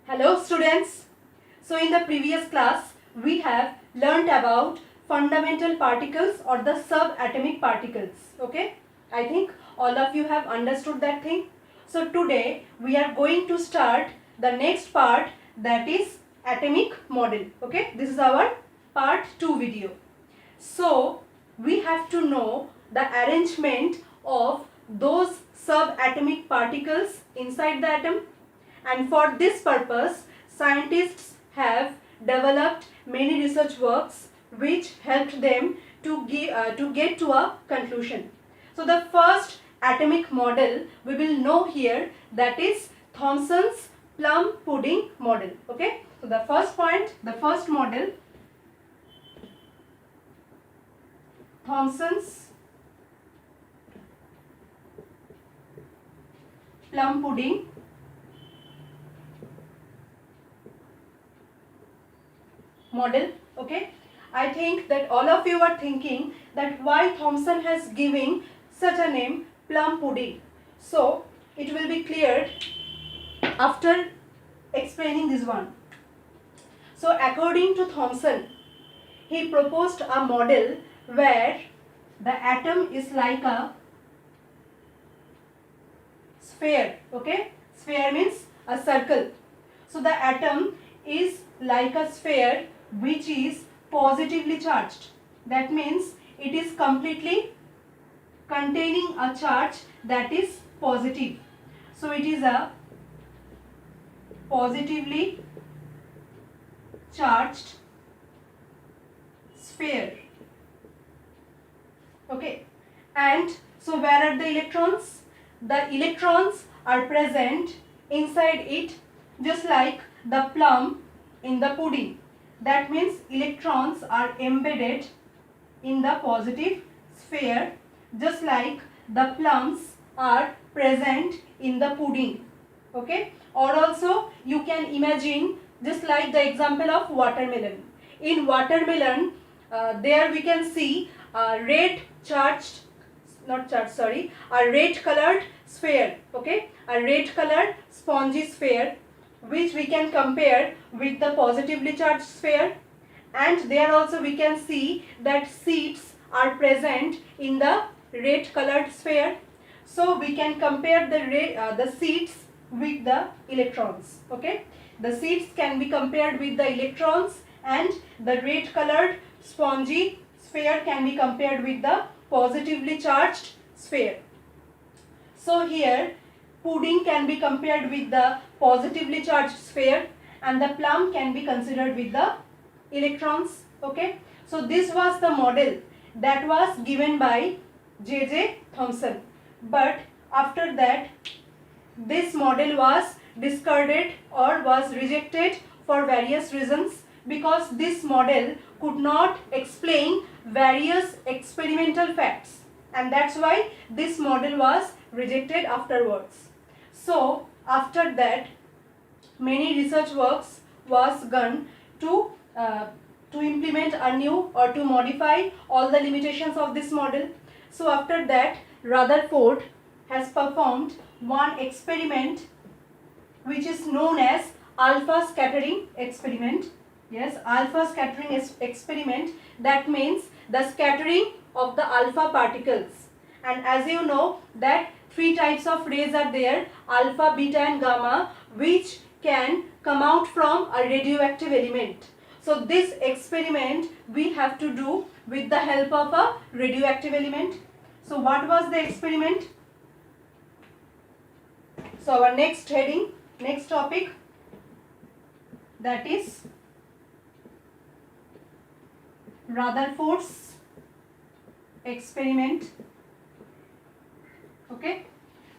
Hello students. So in the previous class we have learnt about fundamental particles or the subatomic particles. Okay, I think all of you have understood that thing. So today we are going to start the next part, that is atomic model. Okay, this is our part 2 video. So we have to know the arrangement of those subatomic particles inside the atom, and for this purpose scientists have developed many research works which helped them to get to a conclusion. So the first atomic model we will know here, that is Thomson's plum pudding model. Okay, so the first point, the first model, Thomson's plum pudding model. Okay, I think that all of you are thinking that why Thomson has given such a name, plum pudding. So it will be cleared after explaining this one. So according to Thomson, he proposed a model where the atom is like a sphere. Okay, sphere means a circle. So the atom is like a sphere which is positively charged. That means it is completely containing a charge that is positive. So it is a positively charged sphere. Okay, and so where are the electrons? The electrons are present inside it, just like the plum in the pudding. That means electrons are embedded in the positive sphere, just like the plums are present in the pudding. Okay, or also you can imagine just like the example of watermelon. In watermelon, there we can see a red charged, not charged, sorry, a red colored sphere. Okay, a red colored spongy sphere which we can compare with the positively charged sphere, and there also we can see that seeds are present in the red colored sphere. So we can compare the seeds with the electrons. Okay, the seeds can be compared with the electrons, and the red colored spongy sphere can be compared with the positively charged sphere. So here pudding can be compared with the positively charged sphere, and the plum can be considered with the electrons. Okay, so this was the model that was given by J.J. Thomson, but after that this model was discarded or was rejected for various reasons, because this model could not explain various experimental facts, and that's why this model was rejected afterwards. So after that many research works was done to implement a new or to modify all the limitations of this model. So after that Rutherford has performed one experiment which is known as alpha scattering experiment. Yes, alpha scattering experiment, that means the scattering of the alpha particles. And as you know that three types of rays are there, alpha, beta and gamma, which can come out from a radioactive element. So this experiment we have to do with the help of a radioactive element. So what was the experiment? So our next heading, next topic, that is Rutherford's experiment. Okay,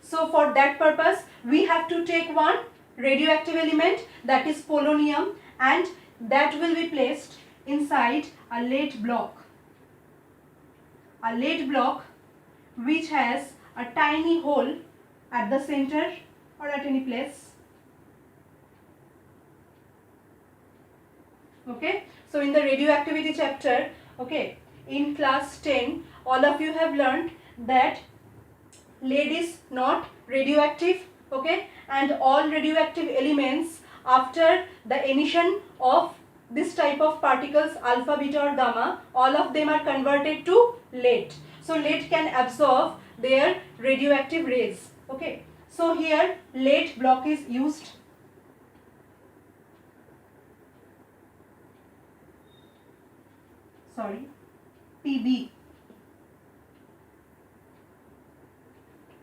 so for that purpose we have to take one radioactive element, that is polonium, and that will be placed inside a lead block. A lead block which has a tiny hole at the center or at any place. Okay, so in the radioactivity chapter, okay, in class 10 all of you have learned that lead is not radioactive. Okay, and all radioactive elements after the emission of this type of particles, alpha, beta or gamma, all of them are converted to lead. So lead can absorb their radioactive rays. Okay. So here lead block is used. Sorry, PB.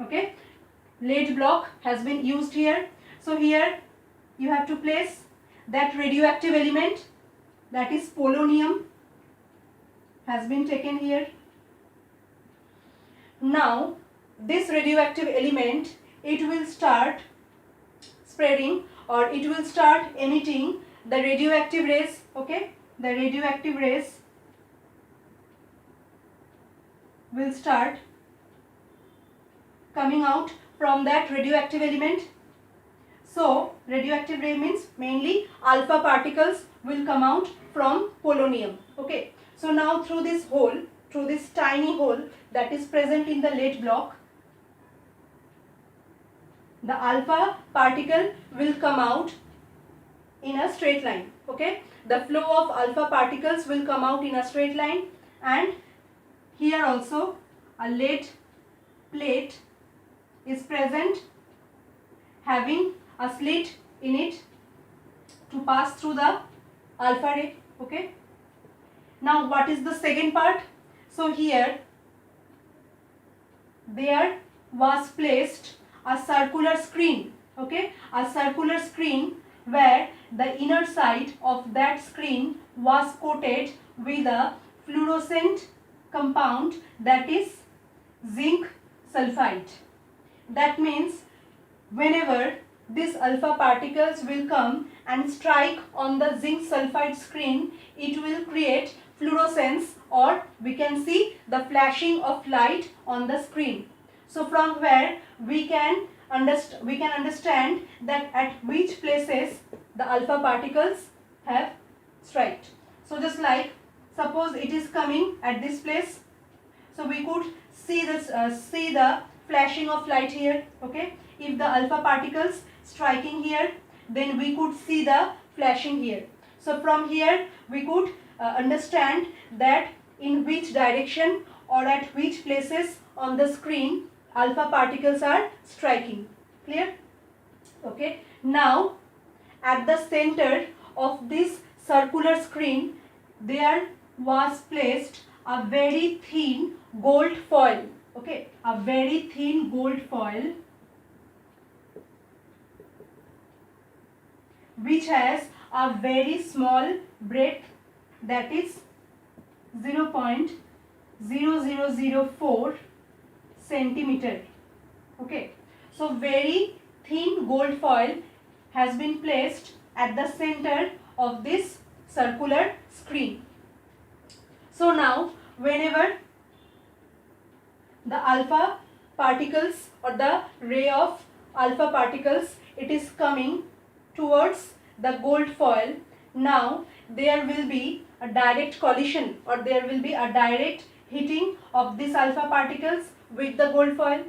Okay, lead block has been used here. So here you have to place that radioactive element, that is polonium, has been taken here. Now this radioactive element, it will start spreading, or it will start emitting the radioactive rays. Okay, the radioactive rays will start coming out from that radioactive element. So radioactive ray means mainly alpha particles will come out from polonium. Okay, so now through this hole, through this tiny hole that is present in the lead block, the alpha particle will come out in a straight line. Okay, the flow of alpha particles will come out in a straight line, and here also a lead plate is present having a slit in it to pass through the alpha ray. Okay, now what is the second part? So here there was placed a circular screen. Okay, a circular screen where the inner side of that screen was coated with a fluorescent compound, that is zinc sulfide. That means whenever these alpha particles will come and strike on the zinc sulfide screen, it will create fluorescence, or we can see the flashing of light on the screen. So from where we can understand that at which places the alpha particles have struck. So just like suppose it is coming at this place, so we could see this see the flashing of light here. Okay, if the alpha particles striking here, then we could see the flashing here. So from here we could understand that in which direction or at which places on the screen alpha particles are striking. Clear? Okay, now at the center of this circular screen there was placed a very thin gold foil. Okay, a very thin gold foil which has a very small breadth, that is 0.0004 centimeter. Okay, so very thin gold foil has been placed at the center of this circular screen. So now whenever the alpha particles or the ray of alpha particles, it is coming towards the gold foil, now there will be a direct collision, or there will be a direct hitting of these alpha particles with the gold foil.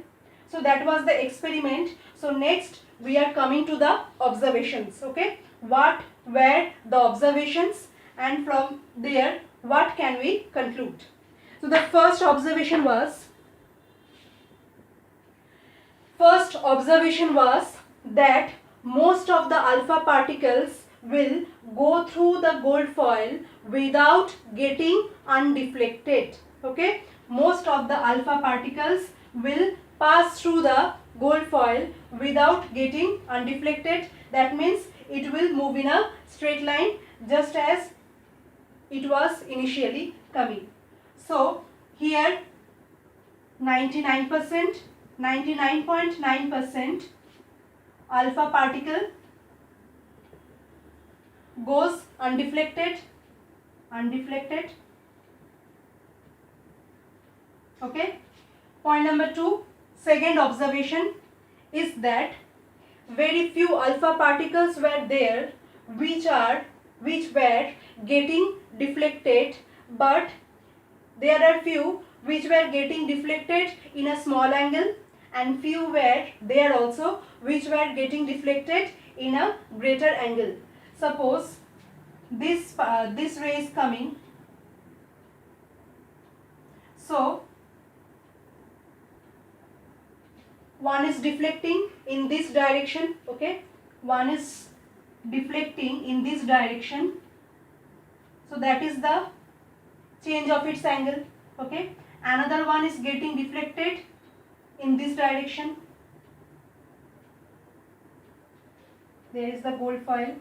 So that was the experiment. So next we are coming to the observations. Okay, what were the observations, and from there what can we conclude? So the first observation was that most of the alpha particles will go through the gold foil without getting undeflected. Okay, most of the alpha particles will pass through the gold foil without getting undeflected. That means it will move in a straight line just as it was initially coming. So here 99.9% alpha particle goes undeflected. Okay, point number 2, second observation is that very few alpha particles were there which were getting deflected, but there are few which were getting deflected in a small angle, and few were there also which were getting deflected in a greater angle. Suppose this ray is coming, so one is deflecting in this direction, okay, one is deflecting in this direction, so that is the change of its angle, okay. Another one is getting deflected in this direction, there is the gold foil.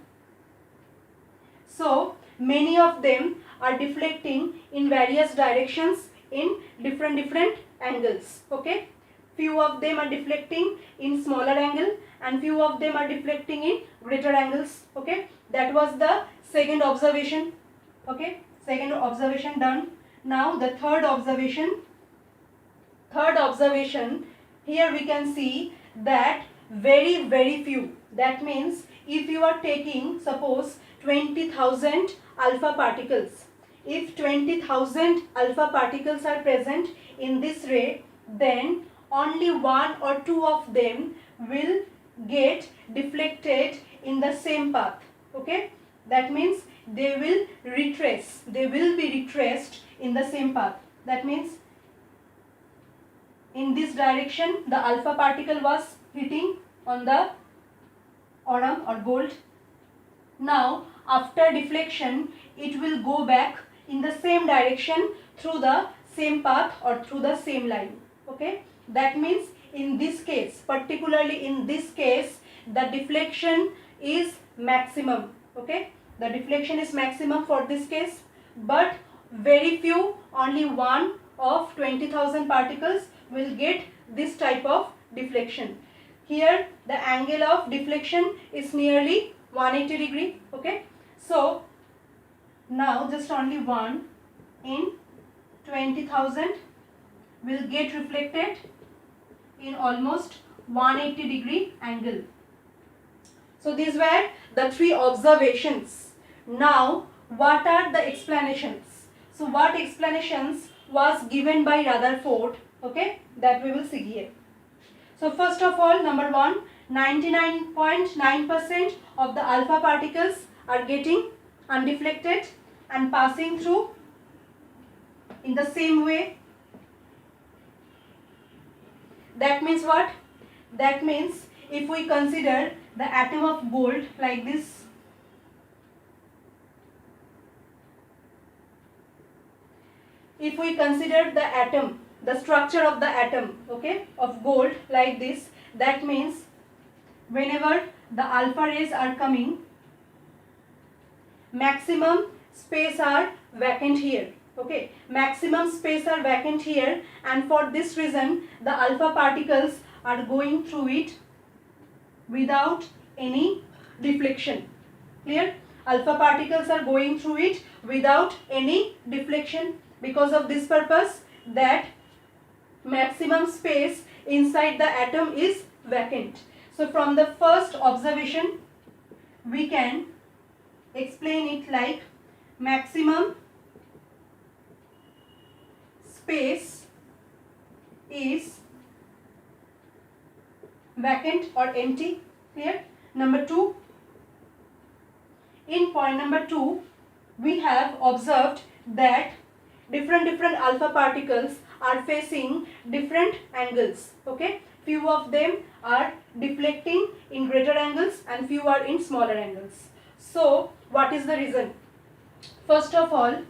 So many of them are deflecting in various directions in different angles, okay. Few of them are deflecting in smaller angle and few of them are deflecting in greater angles, okay. That was the second observation, okay. Second observation done. Now the third observation. Here we can see that very few, that means if you are taking suppose 20,000 alpha particles, if 20,000 alpha particles are present in this ray, then only one or two of them will get deflected in the same path, okay. That means they will be retraced in the same path. That means in this direction the alpha particle was hitting on the aurum or gold. Now after deflection it will go back in the same direction through the same path or through the same line, okay. That means in this case, particularly in this case, the deflection is maximum, okay. The deflection is maximum for this case, but very few, only one of 20,000 particles will get this type of deflection. Here the angle of deflection is nearly 180 degree, okay. So now just only one in 20,000 will get reflected in almost 180 degree angle. So these were the three observations. Now what are the explanations? So what explanations was given by Rutherford, okay, that we will see here. So first of all, number one, 99.9% of the alpha particles are getting undeflected and passing through in the same way. That means what? That means if we consider the atom of gold like this, if we consider the atom, the structure of the atom, okay, of gold like this, that means whenever the alpha rays are coming, maximum space are vacant here, okay, maximum space are vacant here, and for this reason the alpha particles are going through it without any deflection. Clear? Alpha particles are going through it without any deflection, because of this purpose that maximum space inside the atom is vacant. So from the first observation we can explain it like maximum space is vacant or empty. Clear? Number two, in point number 2 we have observed that different alpha particles are facing different angles, okay. Few of them are deflecting in greater angles and few are in smaller angles. So what is the reason? First of all,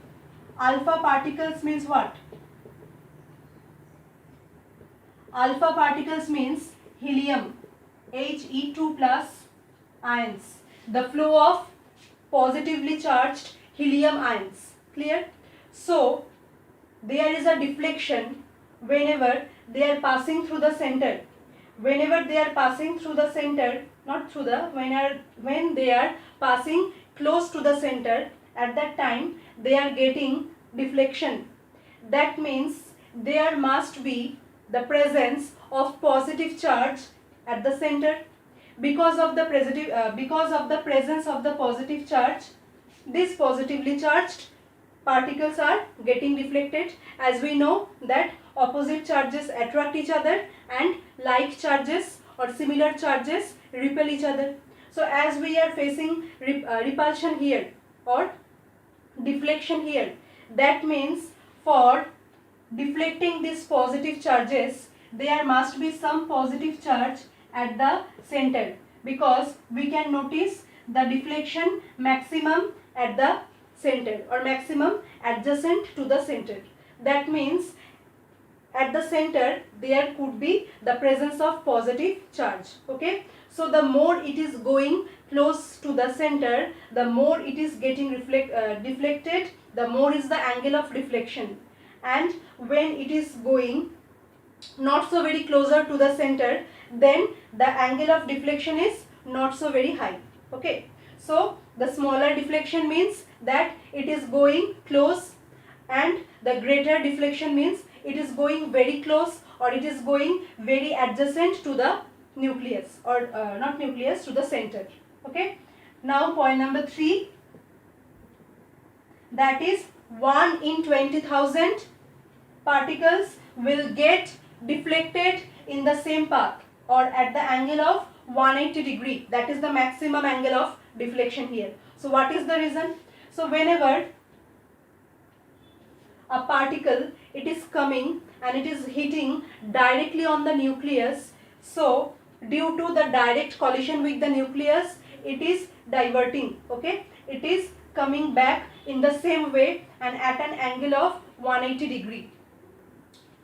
alpha particles means what? Alpha particles means helium, He2 plus ions, the flow of positively charged helium ions. Clear? So there is a deflection whenever they are passing through the center. Whenever they are passing through the center, not through the, when they are passing close to the center, at that time they are getting deflection. That means there must be the presence of positive charge at the center. Because of the presence of the positive charge, these positively charged particles are getting deflected. As we know that opposite charges attract each other and like charges or similar charges repel each other. So as we are facing repulsion here or deflection here, that means for deflecting these positive charges, there must be some positive charge at the center, because we can notice the deflection maximum at the center or maximum adjacent to the center. That means at the center there could be the presence of positive charge. Okay, so the more it is going close to the center, the more it is getting deflected, the more is the angle of deflection. And when it is going not so very closer to the center, then the angle of deflection is not so very high. Okay, so the smaller deflection means that it is going close, and the greater deflection means it is going very close or it is going very adjacent to the nucleus, or not nucleus, to the center. Okay, now point number 3, that is 1 in 20,000 particles will get deflected in the same path or at the angle of 180 degree. That is the maximum angle of deflection here. So what is the reason? So whenever a particle, it is coming and it is hitting directly on the nucleus, so due to the direct collision with the nucleus, it is diverting. Okay, it is coming back in the same way and at an angle of 180 degree.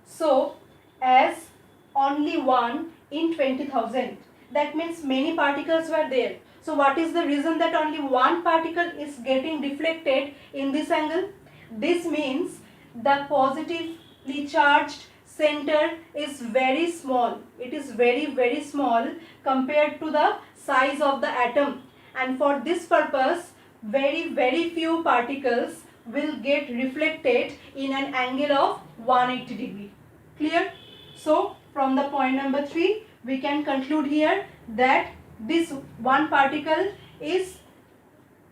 So as only 1 in 20,000, that means many particles were there. So what is the reason that only one particle is getting deflected in this angle? This means the positively charged center is very small. It is very small compared to the size of the atom, and for this purpose very few particles will get reflected in an angle of 180 degree. Clear? So from the point number 3 we can conclude here that this one particle is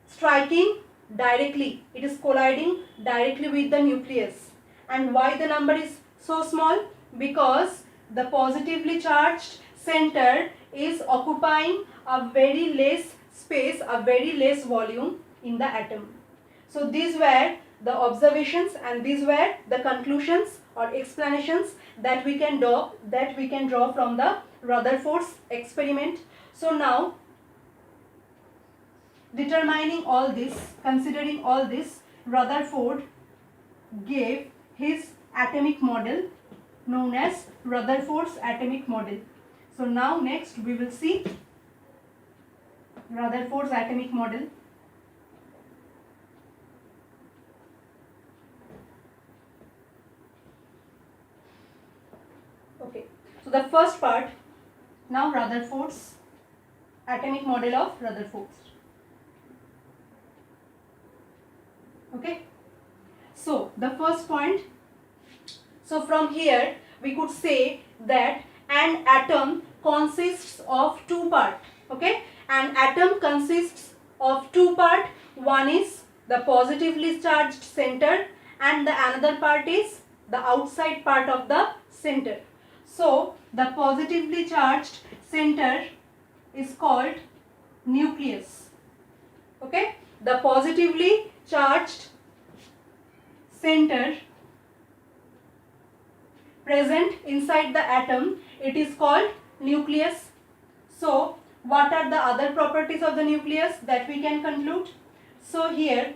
striking directly, it is colliding directly with the nucleus. And why the number is so small? Because the positively charged center is occupying a very less space, a very less volume in the atom. So these were the observations and these were the conclusions or explanations that we can draw from the Rutherford's experiment. So now, determining all this, considering all this, Rutherford gave his atomic model known as Rutherford's atomic model. So now next we will see Rutherford's atomic model. Okay, so the first part, now Rutherford's atomic model of Rutherford. Okay, so the first point, so from here we could say that an atom consists of two parts. Okay, an atom consists of two parts. One is the positively charged center and the another part is the outside part of the center. So the positively charged center is called nucleus. Okay, the positively charged center present inside the atom, it is called nucleus. So what are the other properties of the nucleus that we can conclude? So here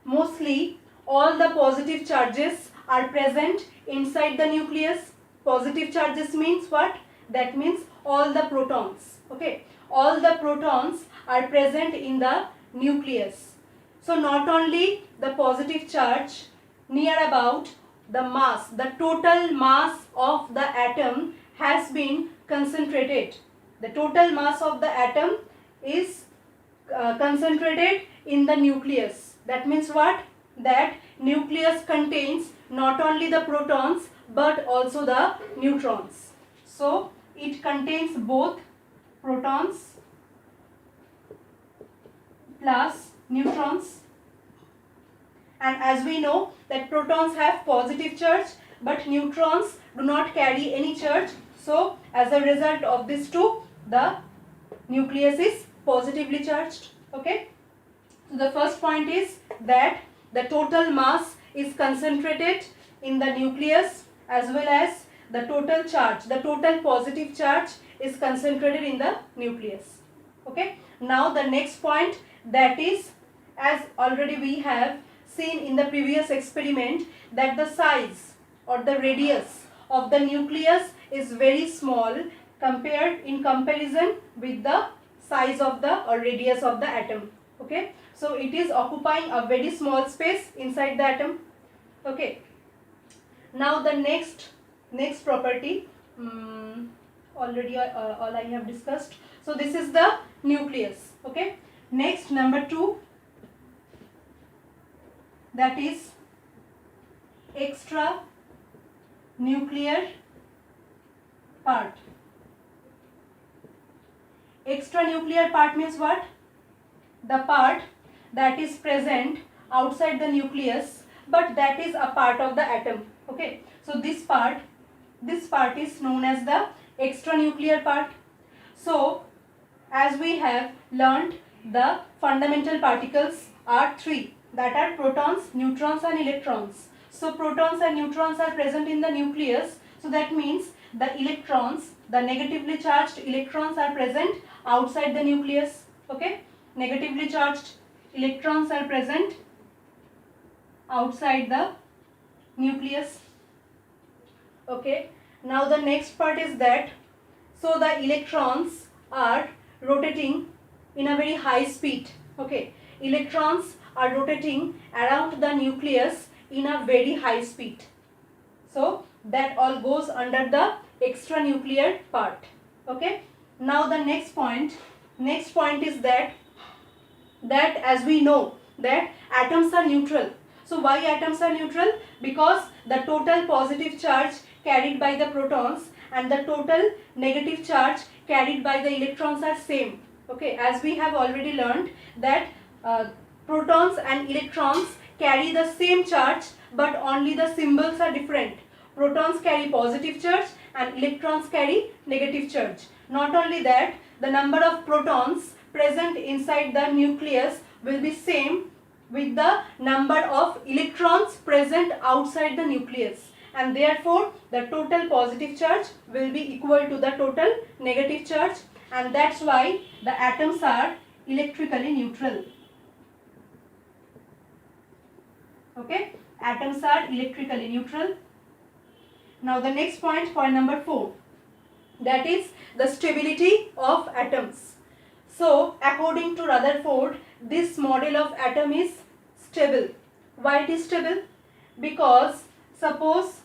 mostly all the positive charges are present inside the nucleus. Positive charges means what? That means all the protons. Okay, all the protons are present in the nucleus. So not only the positive charge, near about the mass, the total mass of the atom has been concentrated. The total mass of the atom is concentrated in the nucleus. That means what? That nucleus contains not only the protons but also the neutrons. So it contains both protons plus neutrons, and as we know that protons have positive charge but neutrons do not carry any charge. So as a result of these two, the nucleus is positively charged. Okay. So the first point is that the total mass is concentrated in the nucleus, as well as the total charge, the total positive charge is concentrated in the nucleus. Okay. Now the next point, that is, as already we have seen in the previous experiment, that the size or the radius of the nucleus is very small in comparison with the size of the or radius of the atom. Okay. So it is occupying a very small space inside the atom. Okay. Now the next property, already all I have discussed. So this is the nucleus. Okay. Next, number 2, that is extra nuclear part. Extra nuclear part means what? The part that is present outside the nucleus, but that is a part of the atom. Okay. So this part is known as the extra nuclear part. So as we have learned, the fundamental particles are 3, that are protons, neutrons and electrons. So protons and neutrons are present in the nucleus. So that means the electrons, the negatively charged electrons, are present outside the nucleus. Okay. Negatively charged electrons are present outside the nucleus. Okay. Now the next part is that, so the electrons are rotating in a very high speed. Okay. Electrons are rotating around the nucleus in a very high speed. So that all goes under the extra nuclear part. Okay. Now the next point is that as we know that atoms are neutral. So why atoms are neutral? Because the total positive charge carried by the protons and the total negative charge carried by the electrons are same. Okay, as we have already learned that protons and electrons carry the same charge, but only the symbols are different. Protons carry positive charge and electrons carry negative charge. Not only that, the number of protons present inside the nucleus will be same with the number of electrons present outside the nucleus, and therefore the total positive charge will be equal to the total negative charge, and that's why the atoms are electrically neutral. Okay, atoms are electrically neutral. Now the next point number 4, that is the stability of atoms. So according to Rutherford, this model of atom is stable. Why it is stable? Because suppose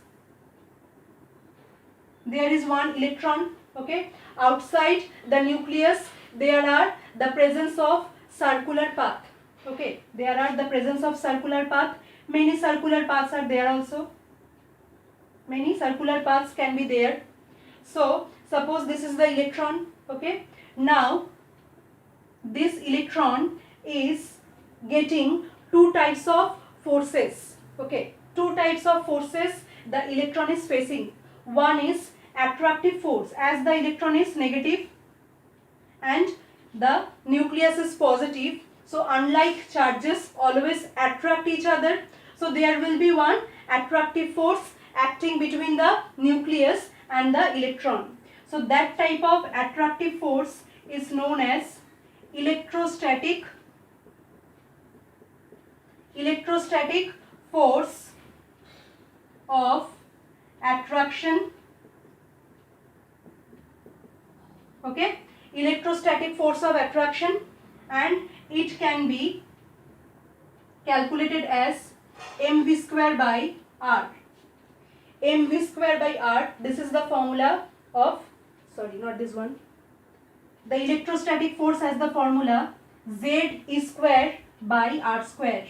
there is one electron, okay, outside the nucleus there are the presence of circular path. Okay, there are the presence of circular path. Many circular paths are there also. Many circular paths can be there. So suppose this is the electron. Okay, now this electron is getting two types of forces. Okay, two types of forces the electron is facing. One is attractive force, as the electron is negative and the nucleus is positive. So unlike charges always attract each other, so there will be one attractive force acting between the nucleus and the electron. So that type of attractive force is known as electrostatic force of attraction. Okay, electrostatic force of attraction, and it can be calculated as mv square by r. mv square by r, this is the formula of, sorry, not this one. The electrostatic force has the formula Z E square by r square.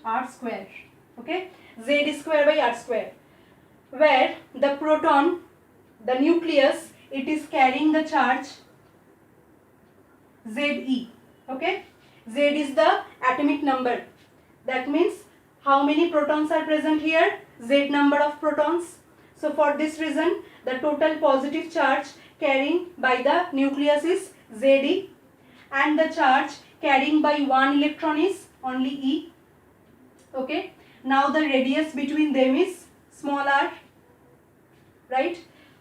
R square. Okay, Z E square by r square, where the proton, the nucleus, it is carrying the charge Ze. Okay, Z is the atomic number. That means how many protons are present here? Z number of protons. So for this reason, the total positive charge carrying by the nucleus is Ze, and the charge carrying by one electron is only E. Okay. Now the radius between them is small r. Right.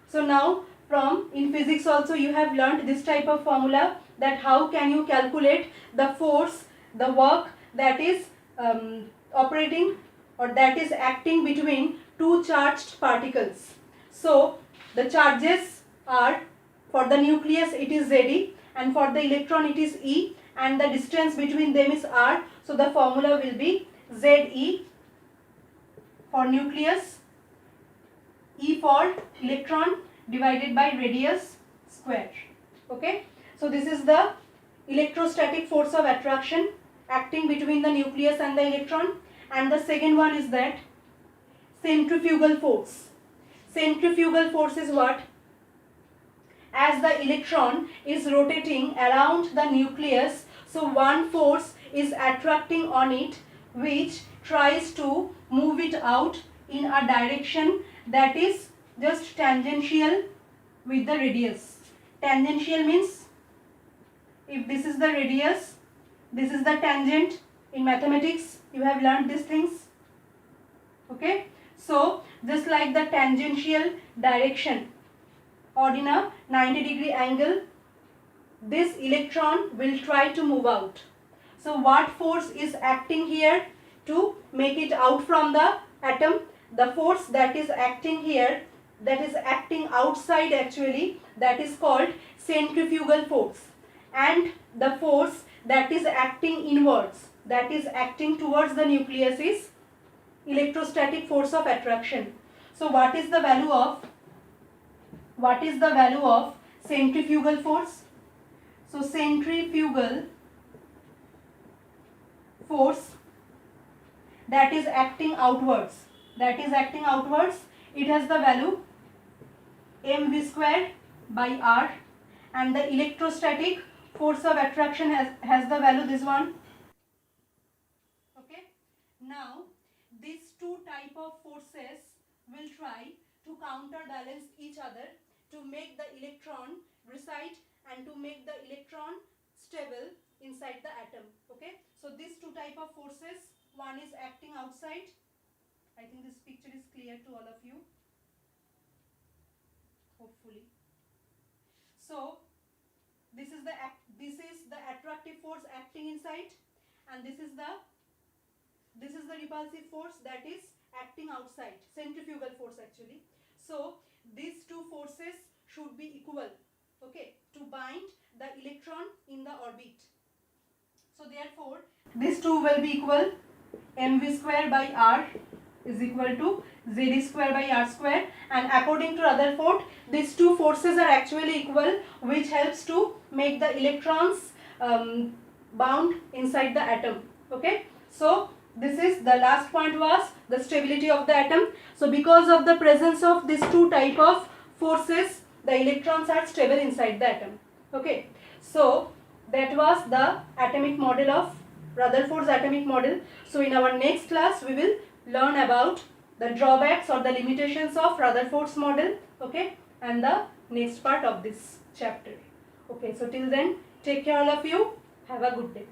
So now from in physics also you have learnt this type of formula, that how can you calculate the force, the work that is operating or that is acting between two charged particles. So the charges are, for the nucleus it is Ze, and for the electron it is E, and the distance between them is r. So the formula will be Ze for nucleus, E for electron, divided by radius square. Okay. So this is the electrostatic force of attraction acting between the nucleus and the electron. And the second one is that centrifugal force. Centrifugal force is what? As the electron is rotating around the nucleus, so one force is attracting on it which tries to move it out in a direction that is just tangential with the radius. Tangential means if this is the radius, this is the tangent. In mathematics you have learned these things. Okay. So just like the tangential direction or in a 90-degree angle, this electron will try to move out. So what force is acting here to make it out from the atom? The force that is acting here, that is acting outside actually, that is called centrifugal force. And the force that is acting inwards, that is acting towards the nucleus, is electrostatic force of attraction. So what is the value of centrifugal force? So centrifugal force that is acting outwards, it has the value mv square by r, and the electrostatic force of attraction has the value this one. Okay. Now these two type of forces will try to counterbalance each other to make the electron reside and to make the electron stable inside the atom. Okay. So these two type of forces, one is acting outside. I think this picture is clear to all of you, hopefully. So this is the attractive force acting inside, and this is the repulsive force that is acting outside, centrifugal force actually. So these two forces should be equal, okay, to bind the electron in the orbit. So therefore these two will be equal. mv square by r is equal to Z square by r square, and according to Rutherford, these two forces are actually equal, which helps to make the electrons bound inside the atom. Okay. So this is the last point, was the stability of the atom. So because of the presence of these two type of forces, the electrons are stable inside the atom. Okay. So that was the atomic model of Rutherford's atomic model. So in our next class we will learn about the drawbacks or the limitations of Rutherford's model, okay, and the next part of this chapter. Okay, so till then, take care all of you. Have a good day.